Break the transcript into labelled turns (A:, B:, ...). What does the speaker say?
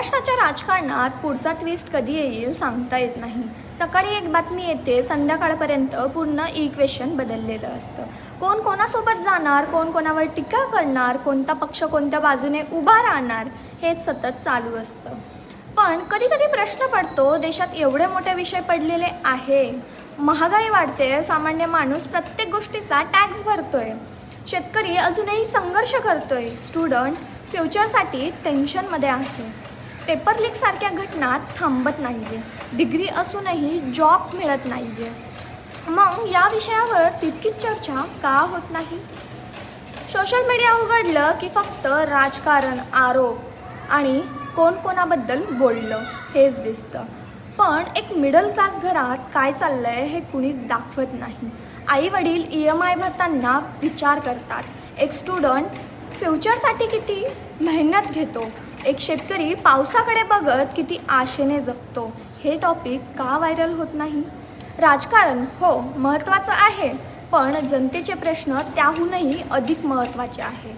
A: महाराष्ट्राच्या राजकारणात पुढचा ट्विस्ट कधी येईल सांगता येत नाही. सकाळी एक बातमी येते, संध्याकाळपर्यंत पूर्ण इक्वेशन बदललेलं असतं. कोण कोणासोबत जाणार, कोण कोणावर टीका करणार, कोणता पक्ष कोणत्या बाजूने उभा राहणार, हेच सतत चालू असतं. पण कधी कधी प्रश्न पडतो, देशात एवढे मोठे विषय पडलेले आहे, महागाई वाढते, सामान्य माणूस प्रत्येक गोष्टीचा टॅक्स भरतोय, शेतकरी अजूनही संघर्ष करतोय, स्टुडंट फ्युचरसाठी टेन्शनमध्ये आहे, पेपर लीक सारख्या घटना थांबत नाही आहे, डिग्री असूनही जॉब मिळत नाही आहे. मग या विषयावर तितकीच चर्चा का होत नाही? सोशल मीडिया उघडलं की फक्त राजकारण, आरोप आणि कोण कोणाबद्दल बोललं हेच दिसतं. पण एक मिडल क्लास घरात काय चाललंय हे कुणीच दाखवत नाही. आई वडील EMI भरताना विचार करतात, एक स्टुडंट फ्युचरसाठी किती मेहनत घेतो, एक शेतकरी पावसाकडे बघत किती आशेने जगतो. हे टॉपिक का व्हायरल होत नाही? राजकारण हो महत्त्वाचं आहे, पण जनतेचे प्रश्न त्याहूनही अधिक महत्त्वाचे आहे.